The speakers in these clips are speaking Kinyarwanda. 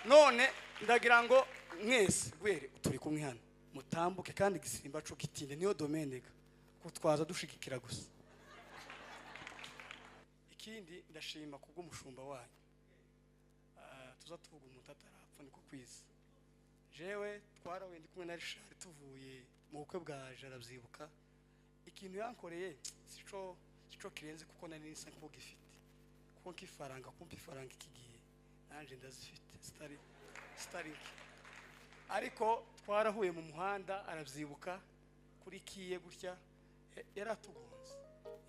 none ndagira ngo mwese gwere turi kumwe hano mutambuke kandi gisimba cyo gitinde niyo domaine ko twaza dushigikira gusa. Ikindi ndashima kubwo mushumba wanyu tuza tuvuga umuntu atarapfa niko kwiza. Jewe twarawe ndi kumwe na Richard tuvuye mu bukwe bwa Jarabyibuka. Ikintu yankoreye sico kirenze kuko nari nisa nkuko gifite kuko kifaranga kumpa ifaranga ikigiye nanje ndazifite stari ariko twarahuye mu muhanda aravyibuka kuri kiye gutya yaratugonze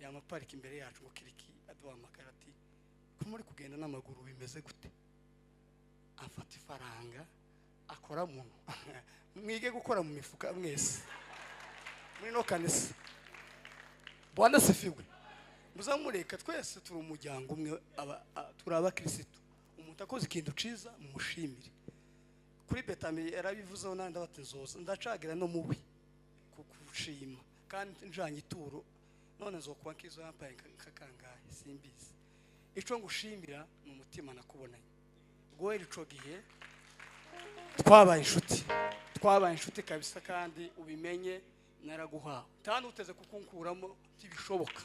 yamaparika imbere yacu ngo kiriki aduha makarati ko muri kugenda n'amaguru bimeze gute afata ifaranga akora muntu mwige gukora mu mifuka mwese muri no kanisa. Bwana sifiwe. Muzamureka twese turi umujyango umwe turaba Kristo. Umuntu akoze ikintu ciza mumushimire. Kuri Betami yarabivuzeho nandi abatezoza ndacagira no mubi kukushima kandi njanye ituro none nzokuba nkizo yampaye kakangahe simbizi. Ico ngushimira mu mutima nakubonanye. Gowe ico gihe twabaye inshuti kabisa kandi ubimenye naraguhawe kandi uteze kukunkuramo tibishoboka.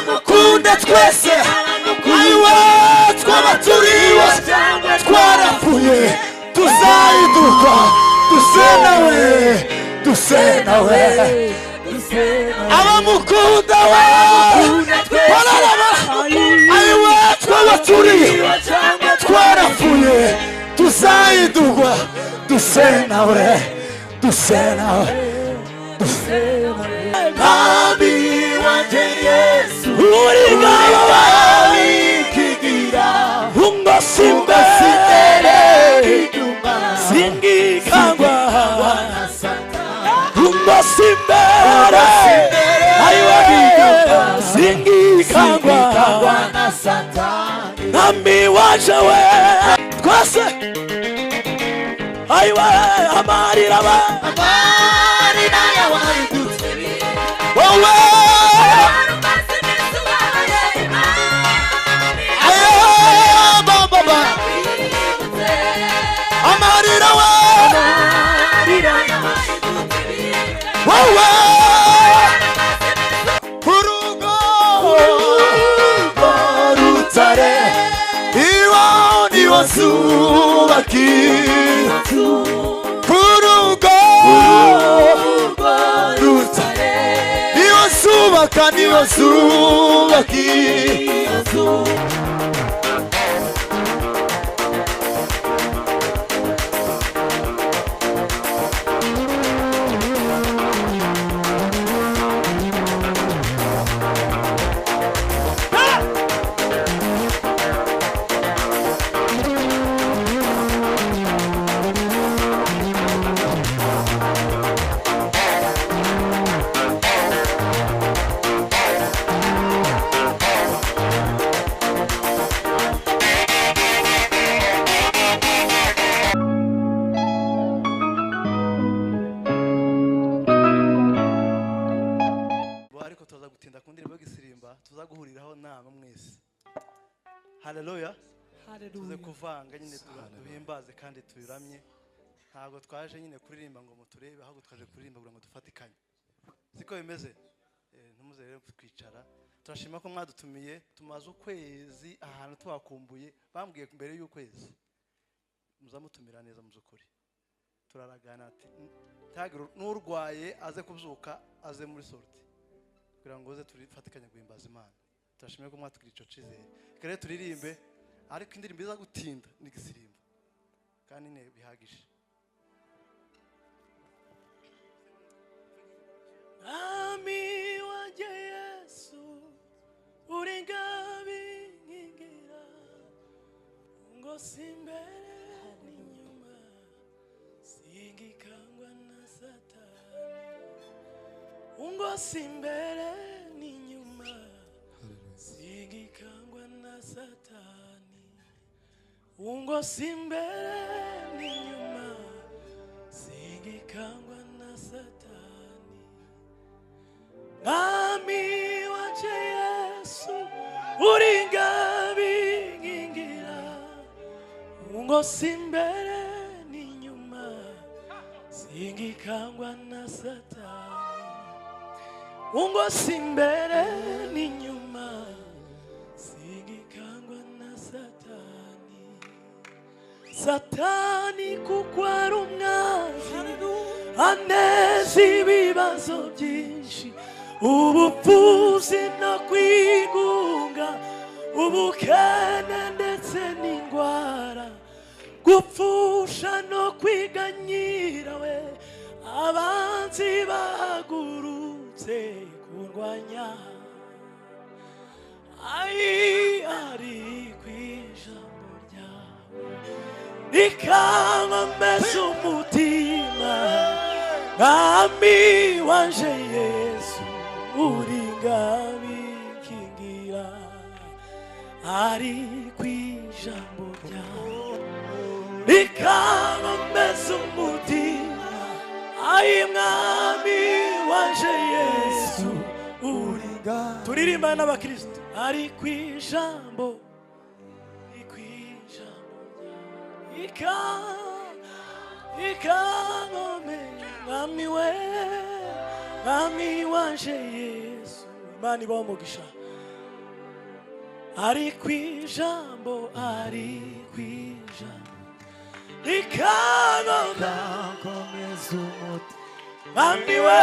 Mukunda twese ayiwe twabaturiwe twarapfuye tuzayiduka duse nawe abamukunda we ayiwe twabaturiwe twarapfuye tuzayiduka duse nawe Mami wanje Yesu uri ngaho wikigira ungo simba sitere singikangwa na Satani ungo simbere ayiwa singikangwa na Satani Mami wanje we twase ayiwa amarira yawe Haleluya. Tuze kuvanga nyine duhimbaze kandi tubiramye. Ntago twaje nyine kuririmba ngo muturebe ahubwo twaje kuririmba ngo dufatikanye. Siko bimeze. Ntumuze rero kwicara. Turashima ko mwadutumiye tumaze ukwezi ahantu twakumbuye bambwiye mbere y'ukwezi. Muzamutumira neza muzukuri. Turaragana ati tagiro n'urwaye aze kubyuka aze muri sorti. Kugira ngo uze turifatikanye guhimbaza Imana. Turashimye ko mwatugira ico cizere. Kare turirimbe ariko indirimbo iza gutinda nigisirimba. Kandi ne bihagije. Ami wanje Yesu simbere n'inyuma singikangwa na Satani ungo simbere n'inyuma singikangwa na Satani ungo simbere n'inyuma singikangwa na Satani Mwami waje Yesu uringabingingira ungo simbere n'inyuma singikangwa na Satani ungo simbere n'inyuma singikangwa na Satani Satani kuko ari umwanzi aneza ibibazo byinshi ubupfuzi no kwigunga ubukene ndetse n'indwara gupfusha no kwiganyira we abanzi bahagurutse kurwanya ari kwijambo ryawe rikamameza umutima Mwami wanje Yesu uringabikingira ari kwijambo ryawe rikamameza umutima Mwami wanje Yesu uringa turirimba n'abakristo ari kwijambo ikangome Mwami we Mwami wanje Yesu Imana ibaho umugisha ari kwijambo ikangome Mwami we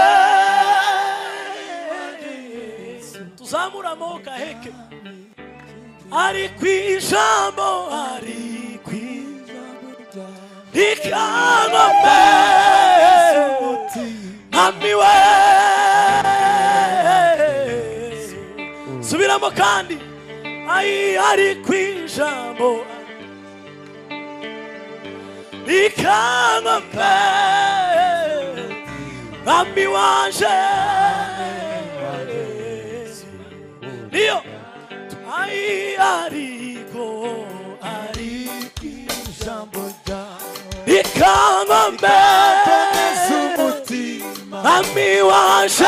tuzamura amaboko aheke ari kwijambo ikangome Mwami we subiramo kandi ari kwijambo ikangome Mwami wanje niyo ariko kwijambo ikangome Mwami wanje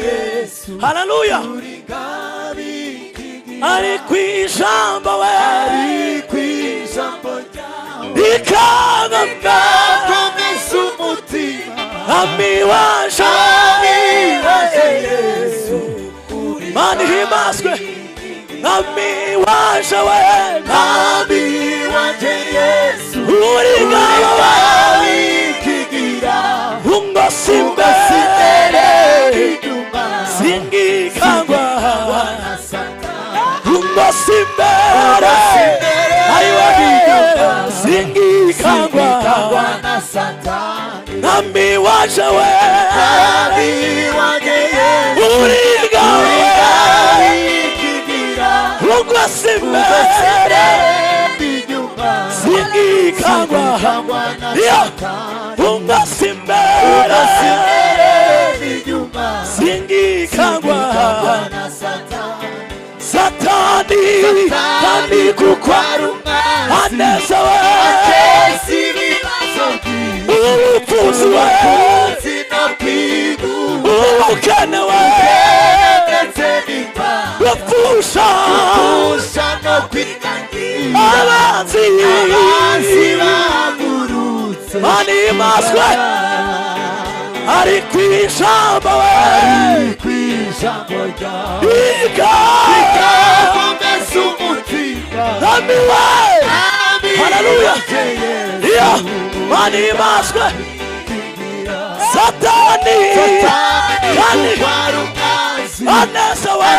Yesu haleluya ari kwijambo we ikangome Mwami wanje Yesu mani himaswe Mwami wanje we Mwami wanje Yesu uringabikingira ungo simbere singikangwa na Satani ungo simbere aiwa singikangwa na Satani Mwami wanje we Mwami wanje Yesu uringabikingira ungo simbere singikangwa na Satani ungo simbere singikangwa na Satani kandi kukwara aneza we ubupfuzi we ubukene we gupfusha no kwiganira abanzi bahagurutse mani maswe ari kwijambo we ikangomeza umutima Mwami we haleluya mani maswe Satani kandi aneza we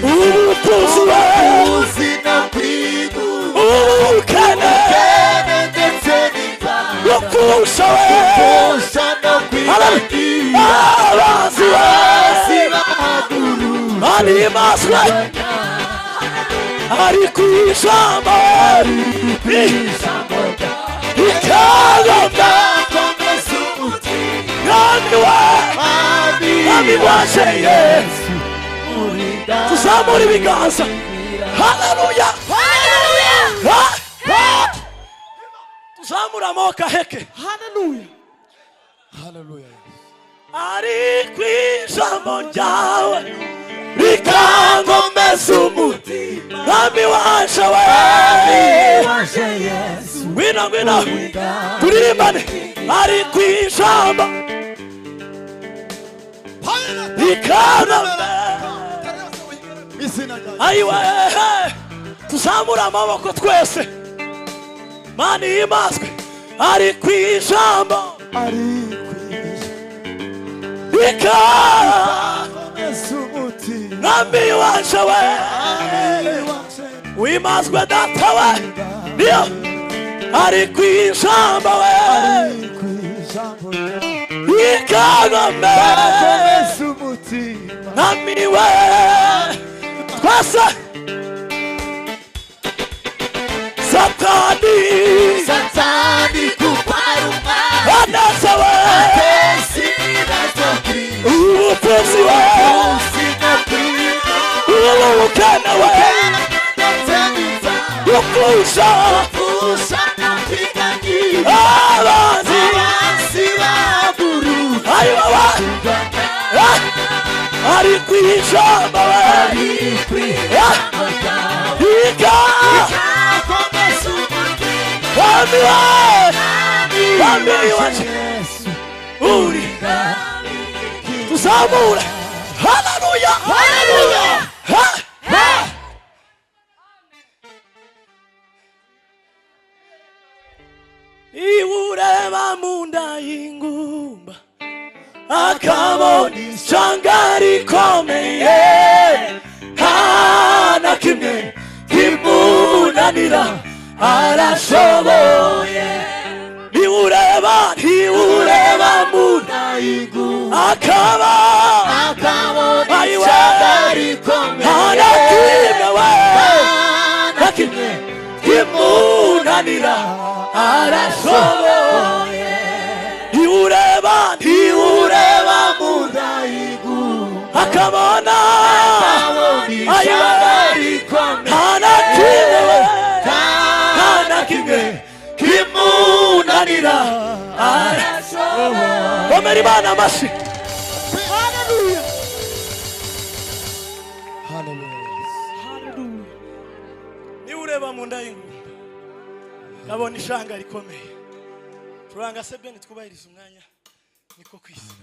ubupfuzi we ubukene gupfusha we abanzi we mani maswe ari kw'ijambo ikagomba mwami waje Yesu tuzamura ibiganza haleluya tuzamura amaboko aheke haleluya ari kw'ijambo ryawe rikangomeza umutima mwami waje Yesu ngwino turirimbane ari kw'ijambo ayiwe tuzamura amaboko twese mani yimazwe ari kw'ijambo mwami waje wimazwe data we niyo ari kw'ijambo ikagomeza umutima mwami we twese satani kuparuma anasawe ubupuzi we ubukana we ukusha abanzi ayiwa ari kw'ijambo mwami waje uri tuzamura haleluya iwureba mu nda y'ingumba akabona ishyanga rikomeye nta kimwe kimunanira arashoboye ntiwureba mu nda y'ingumba akabona ishyanga rikomeye nta kimwe kimunanira arashoboye ntiwureba mu nda y'ingumba akabona ishyanga rikomeye nta kimwe kimunanira arashoboye komera Imana amashyi haleluya niwureba mu nda y'ingumba kabona ishanga rikomeye turanga se bene twubahiriza umwanya niko kwisi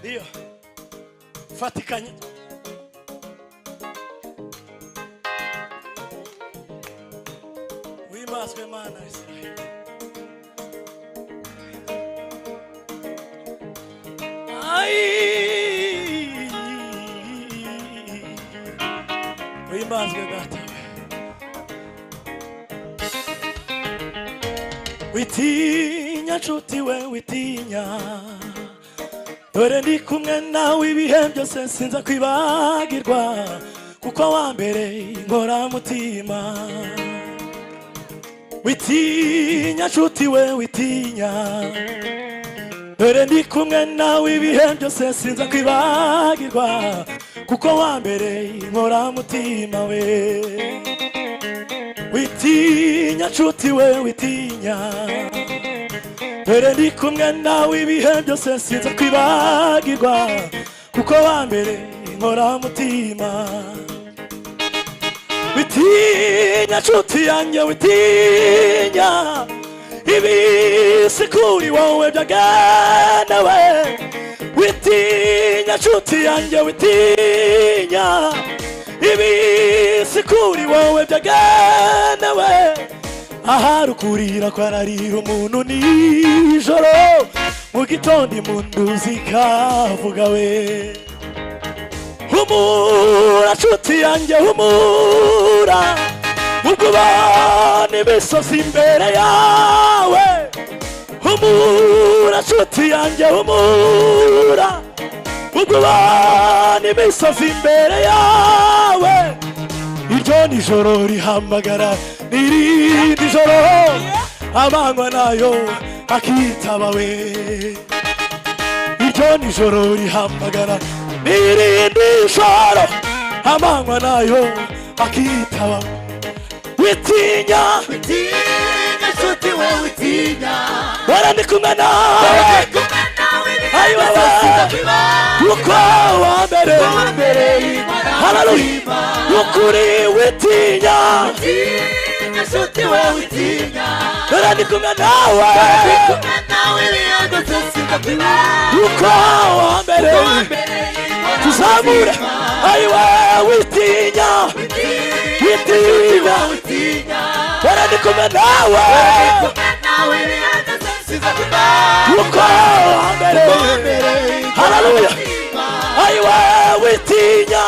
iyo fatikanye wimazwe Mana Israel wimazwe data witinya nshuti we witinya dore ndi kumwe nawe ibihe byose sinza kwibagirwa kuko wambereye inkoramutima witinya nshuti we witinya dore ndi kumwe nawe ibihe byose sinza kwibagirwa kuko wambereye inkoramutima we witinya nshuti we witinya dore ndi kumwe nawe ibihe byose sinza kwibagirwa kuko wambereye inkoramutima witinya nshuti yanjye witinya ibisi kuri wowe byagana we witinya nshuti yanjye witinya ibisi kuri wowe byagana we ahari ukurira kwararira umuntu nijoro mu gitondo impundu zikavuga we humura nshuti yanjye humura ubwo ubona imisozi imbere yawe humura nshuti yanjye humura ubwo ubona imisozi imbere yawe iryo nijoro rihamagara n'irindi joro amanywa nayo akitaba we iryo nijoro rihamagara n'irindi joro amanywa nayo akitaba witinya nshuti we witinya wara ndi kumwe nawe ayi baba uko wambere haleluya ukuri witinya nshuti we witinya wara ndi kumwe nawe uko wambere tuzamure ayi witinya witinya wara ndi kumwe nawe uko wambere haleluya ayi witinya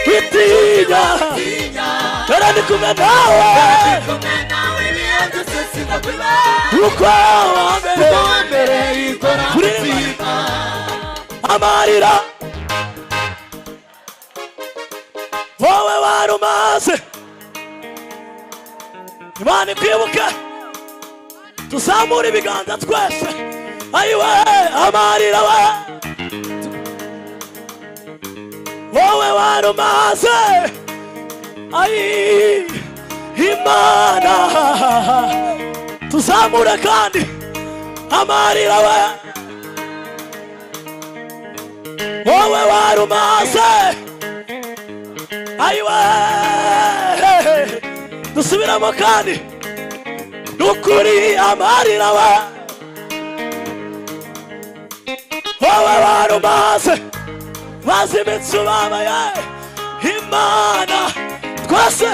witinya wara ndi kumwe nawe uko wambere amarira wowe warumaze Imana ikwibuke tuzamura ibiganza twese ayiwe amarira we wowe warumaze ayi Imana tuzamure kandi amarira we wowe warumaze ayiwe dusubiramo kandi nukuri amarira we wowe warumaze maze imitsi ubabaye Imana twese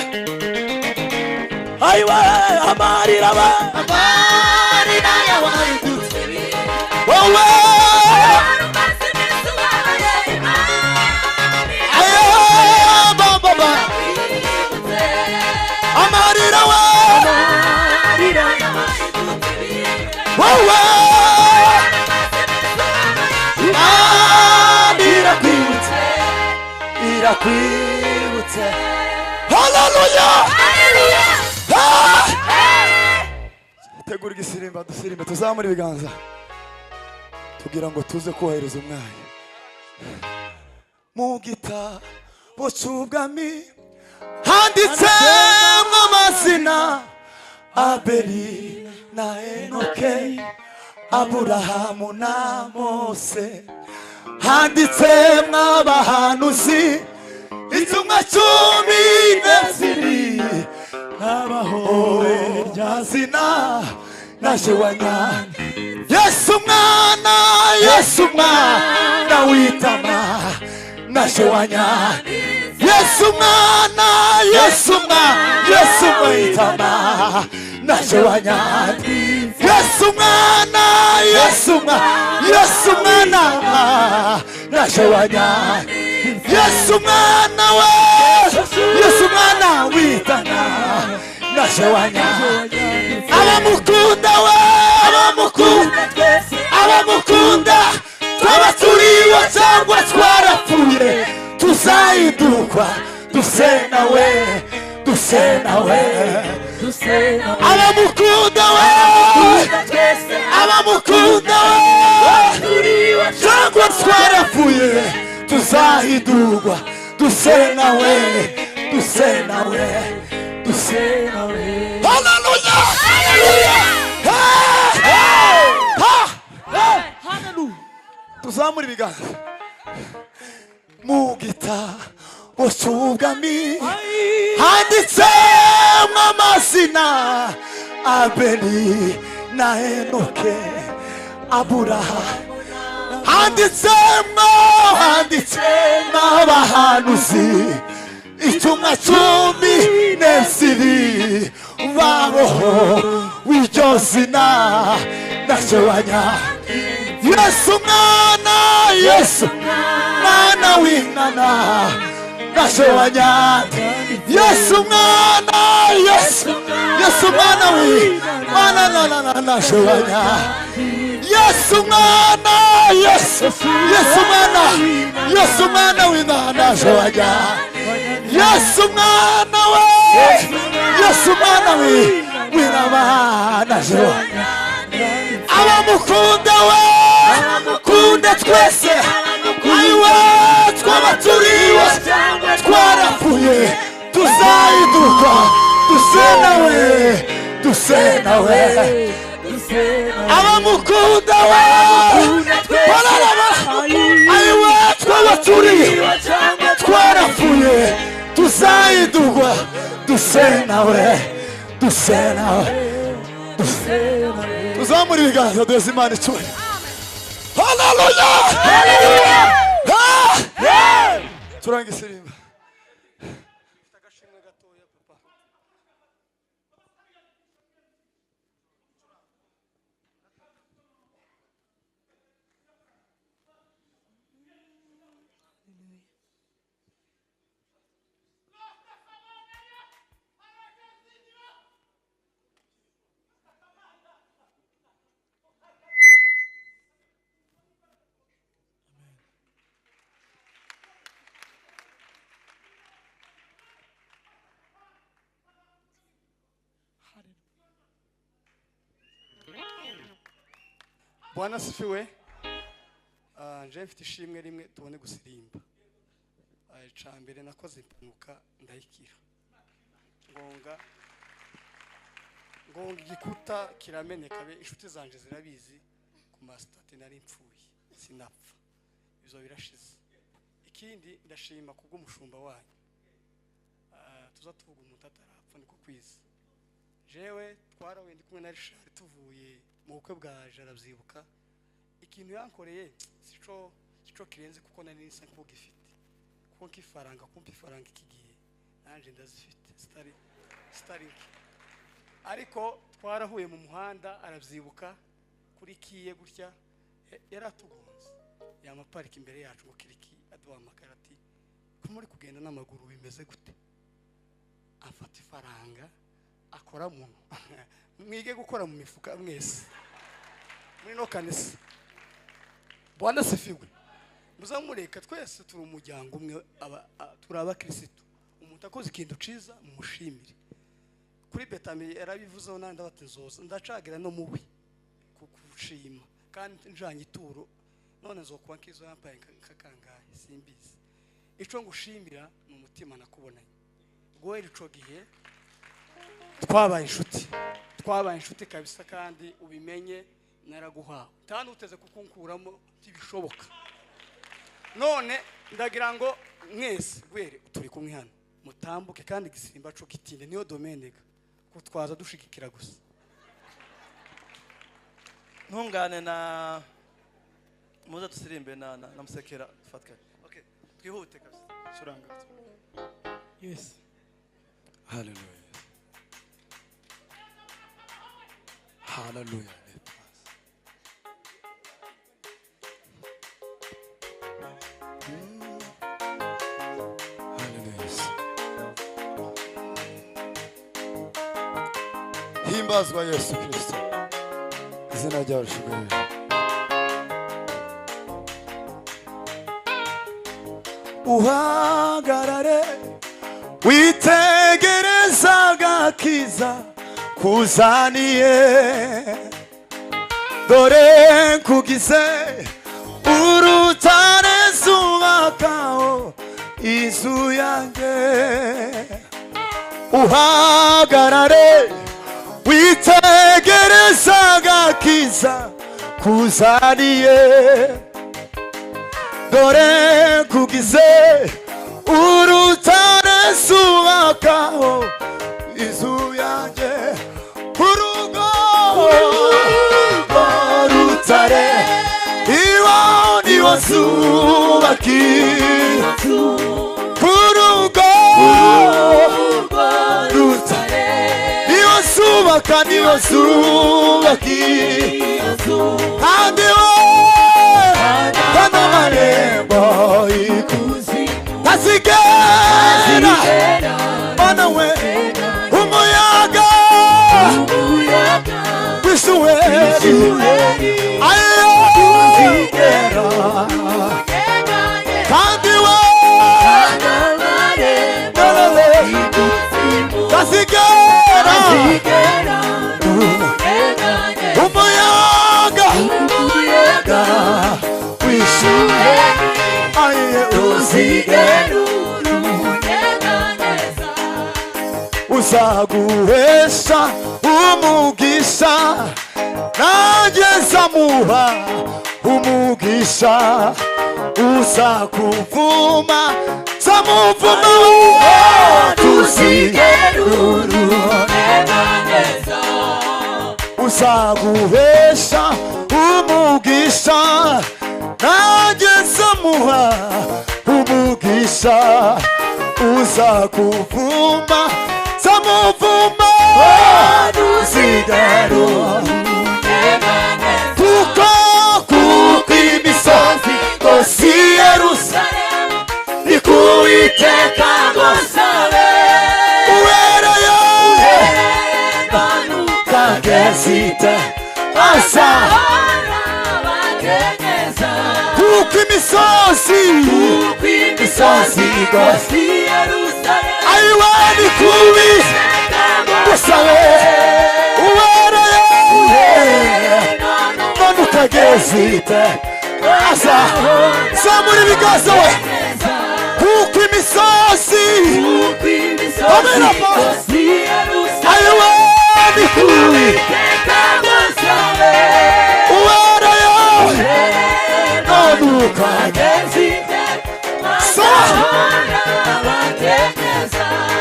ayiwe amarira we amarira yawaridutse wowe amarira we wowe irakwibutse haleluya tegura igisirimba dusirimbe tuzamura ibiganza tugira ngo tuze kubahiriza umwanya mu gitabo cy'ubwami handitsemo amazina Abeli na Enoke Aburahamu na Mose handitsemo abahanuzi intumwa 12 n'abahowe rya zina naje wanyana Yesu mwana witama naje wanyana Yesu witama naje wanyana Yesu mwana naje wanyana Yesu mwana witana naje wanyana abamukunda twaba turiwe cyangwa twarapfuye tuzahindurwa duse nawe abamukunda cyangwa twarapfuye tuzahindurwa duse nawe haleluya tuzamura ibiganza mu gitabo cy'ubwami handitsemo amazina Abeli na Enoke Aburahamu handitsemo abahanuzi intumwa 12 baboho w'iryo zina naje wanyana Yesu mwana w'Imana naje wanyanze Yesu mwana Yesu mwana w'Imana naje wanyanze Yesu mwana Yesu mwana w'Imana naje wanyanze Yesu mwana w'Imana naje wanyanze abamukunda mukunda twese ayiwe twabaturiwe twarapfuye tuzahinduka duse nawe abamukunda ayiwe twabaturiwe twarapfuye tuzahinduka duse nawe tuzamura ibiganza duheze Imana icyubahiro haleluya turanga isirimba Bwana sifiwe. Nje mfite ishimwe rimwe tubone gusirimba. Icambere nakoze impanuka ndayikira. Ngonga igikuta kirameneka be inshuti zanje zirabizi ku mastate nari mpfuye sinapfa. Izo birashize. Ikindi ndashima kubwo umushumba wanyu. Tuzatuvuga umuntu atarapfa niko kwiza. Jewe twarawe ndi kumwe na Richard tuvuye mu bukwe bwa Jarabyibuka ikintu yankoreye sico kirenze kuko nari nisa nk'ugifite kuko nkifaranga kumpa ifaranga ikigiye nanje ndazifite stari ariko twarahuye mu muhanda arabyibuka kuri kiye gutya yaratugonze yamaparika imbere yacu ngo kiriki aduhamagara ati ko muri kugenda n'amaguru bimeze gute afata ifaranga akora muntu mwige gukora mu mifuka mwese muri no kanisa Bwana sifiwe muzamureka twese turi umujyango umwe turaba Kristo umuntu akoze ikintu ciza mumushimire kuri Betami yarabivuzeho nanda batezoza ndacagira no mubi kukushima kandi njanye ituro none nzokuba nkizo yampaye kakangaye simbizi ico ngushimira mu mutima nakubonanye gowe ico gihe twabaye inshuti kabisa kandi ubimenye naraguhawe kandi uteze kukunkuramo tibishoboka none ndagira ngo mwese gwere turi kumwe hano mutambuke kandi gisimba cyo kitinde niyo domenega ko twaza dushigikira gusa ntungane na muza dusirimbe na musekera fatka okay twihute kabisa suranga yes haleluya haleluya himbazwa Yesu Kristo izina ryawe rishimwe uhagarare witegereza agakiza kuzaniye dore kugize urutare zubakaho inzu yanjye uhagarare witegereza agakiza kuzaniye dore kugize urutare zubakaho inzu yanjye urugo rutare iwo niwo zubakira urugo rutare niwo zubakira kandi we kandi amarembo ikuzimu aye uzaguhesha umugisha nanjye nzamuha umugisha uzakuvuma nzamuvuma uzaguhesha umugisha nanjye nzamuha umugisha uzakuvuma nzamuvuma kuko imisozi yose i Yerusalemu ni ku Uwiteka ngosabe uhereye kagezite kuko imisozi yose i Yerusalemu ayiwe ni ku Uwiteka ngosabe uhereye kagezite zamura ibiganza we kuko imisozi ayiwe ni ku Uwiteka ngosabe uhereye kagezite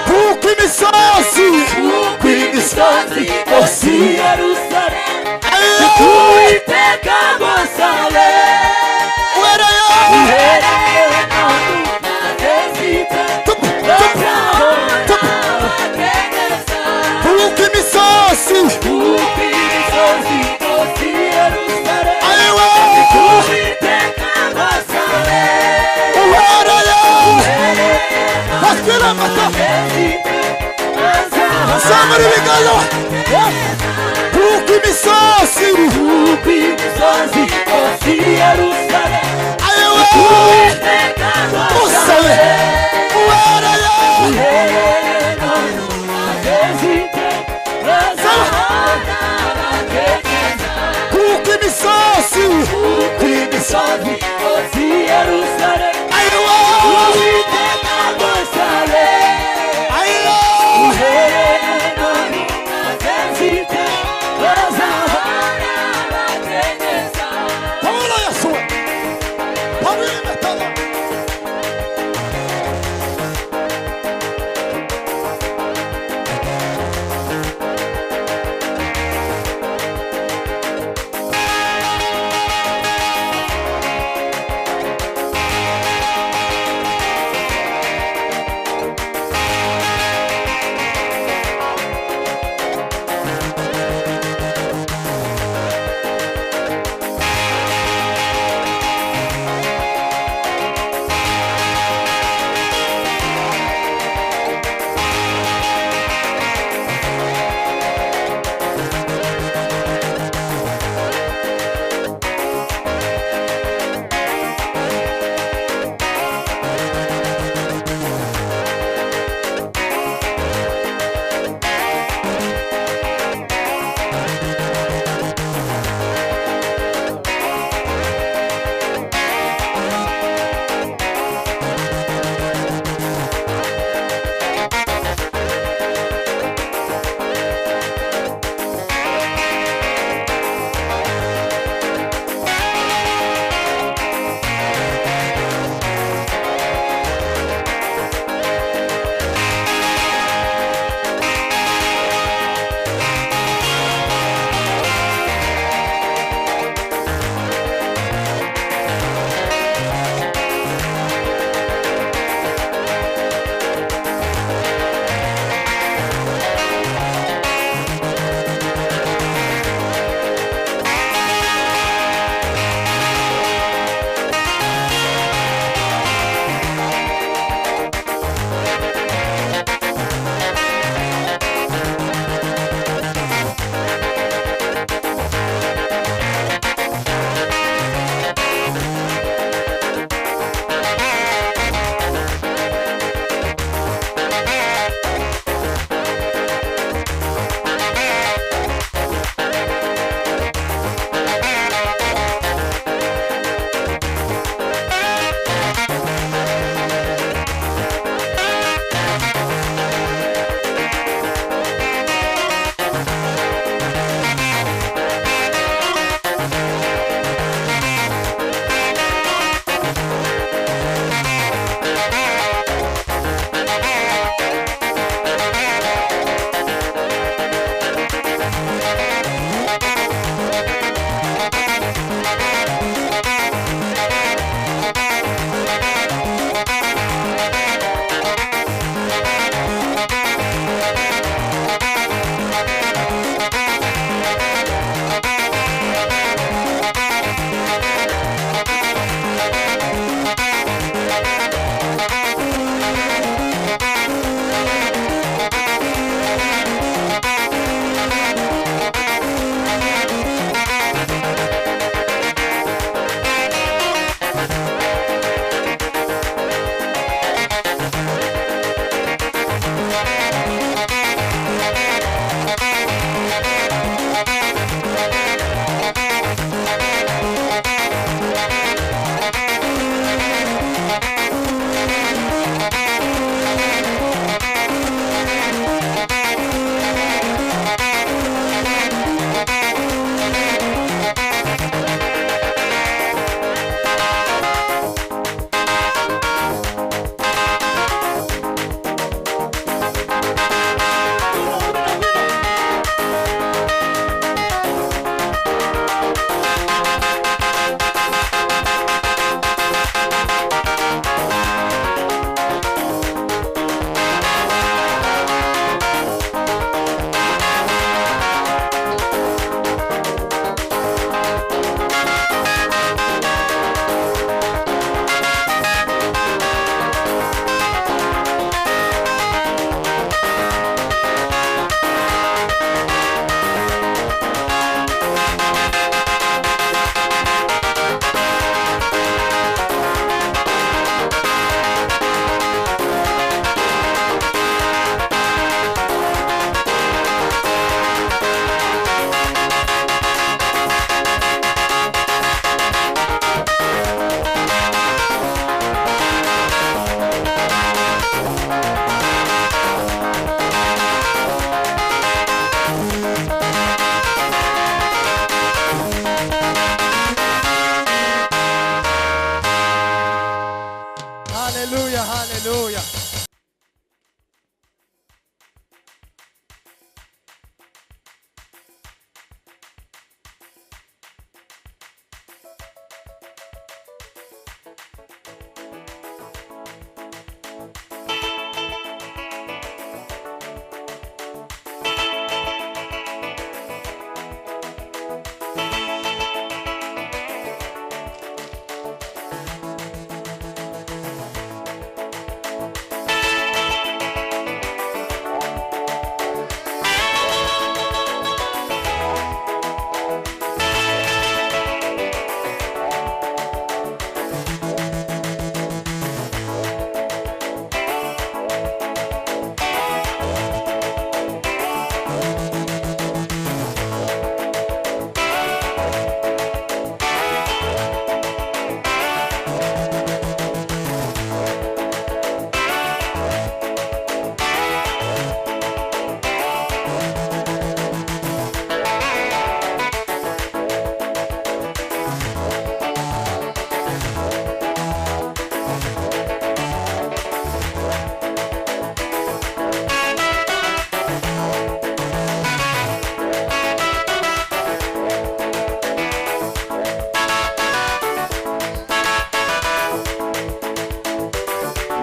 kuko imisozi yose i Yerusalemu ni ku Uwiteka ngosabe kuko imisozi ayiwe uhereye bakira amata zamura ibiganza kuko imisozi yose i Yerusalemu ayiwe usabe uhereye kuko imisozi yose i Yerusalemu ayiwe Hallelujah, hallelujah.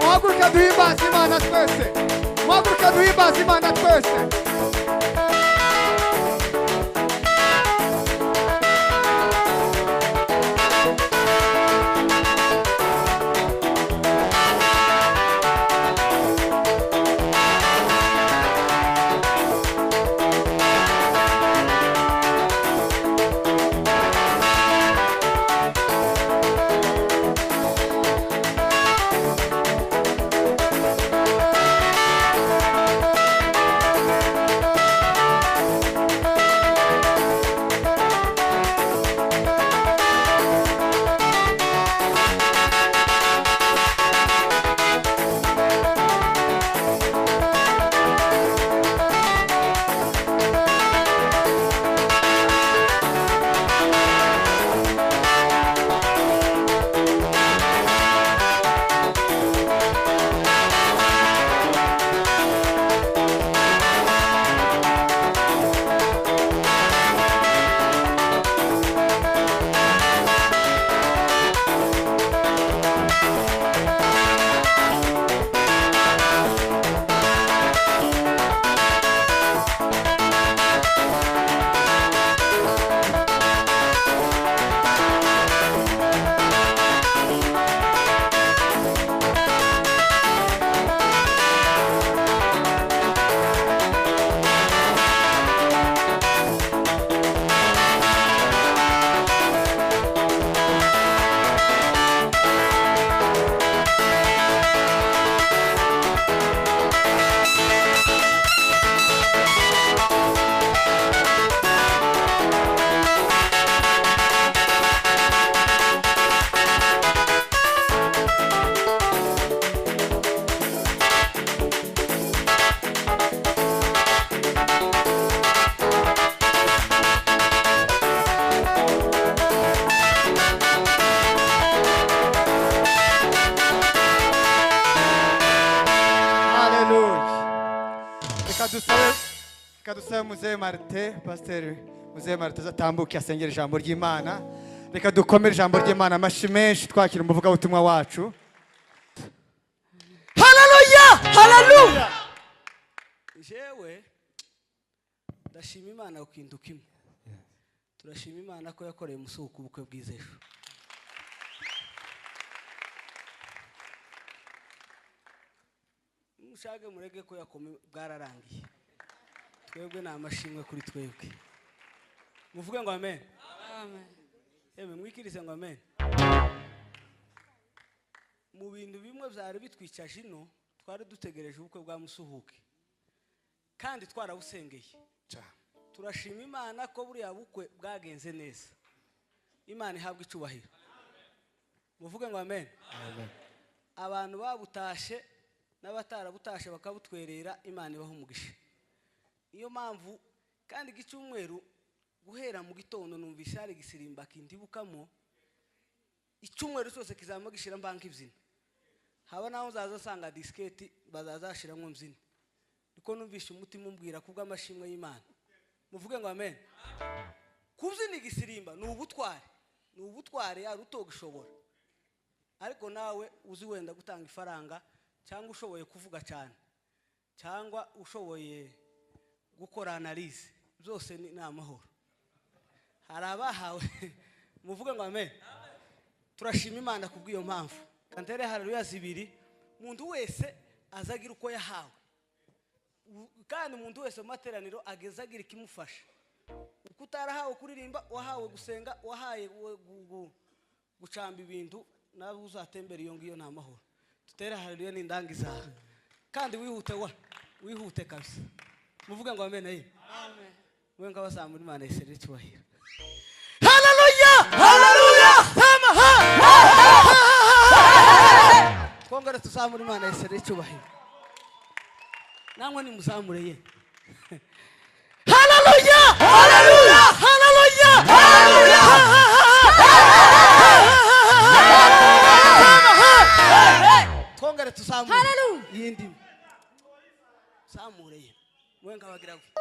Muhaguruke duhimbaze Imana twese. Muhaguruke duhimbaze Imana twese. Reka dusabe Muzehe Martin, Pasiteri Muzehe Martin azatambuke asengera ijambo ry'Imana. Reka dukomere ijambo ry'Imana amashyi menshi twakira umuvugabutumwa wacu. Hallelujah! Hallelujah! Jewe ndashima Imana ukintu kimwe. Turashima Imana ko yakoreye musuku ubukwe bw'izesho. Mushage murege ko yakome bwararangiye. Twebwe na amashimwe kuri twebwe. Muvuge ngo amen. Amen. Ebe mwikirize ngo amen. Mu bintu bimwe byari bitwicaje ino twari dutegereje ubukwe bwa musuhuke. Kandi twarabusengeye. Turashima Imana ko buri yabukwe bwagenze neza. Imana ihabwa icubahiro. Muvuge ngo amen. Amen. Abantu babutashe n'abatarabutashe bakabutwerera Imana ibaho umugisha. Iyo mpamvu kandi gicumweru guhera mu gitondo numvise hari gisirimba kindibukamo icumweru cyose kizama gishira mbanka ibyina. haba naho uzaza asanga disiketi bazazashiramo mbyino niko numvishe umutima umbwira kubw'amashimwe y'Imana muvuge ngo amen. Kubyina igisirimba ni ubutware yari utogishobora ariko nawe uzi wenda gutanga ifaranga cyangwa ushoboye kuvuga cyane cyangwa ushoboye gukora analyse byose ni amahoro. Hari abahawe muvuge ngo amen. Turashima Imana kubw'iyo mpamvu. Kantere haleluya zibiri umuntu wese azagira uko yahawe kandi umuntu wese mu materaniro agezagira ikimufasha. Uko utarahawe kuririmba wahawe gusenga wahaye gucamba ibintu nawe uzatembera iyo ngiyo nta mahoro. Tutere haleluya n'indangiza kandi wihute kabisa muvuge ngo amen. Amen mwe ngabasamba Imana isere cyubahiro. Haleluya twongere tuzamure Imana isere cyubahiro namwe ni muzamure ye. Twongere tuzamure yindi zamure ye mwe ngabagira gute.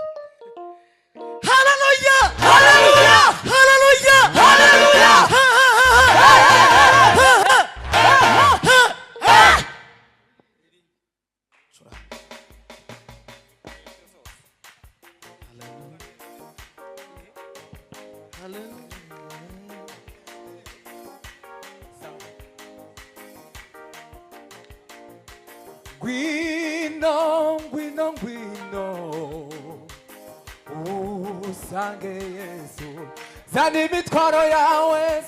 Gwino usange Yesu zani mitwaro yawe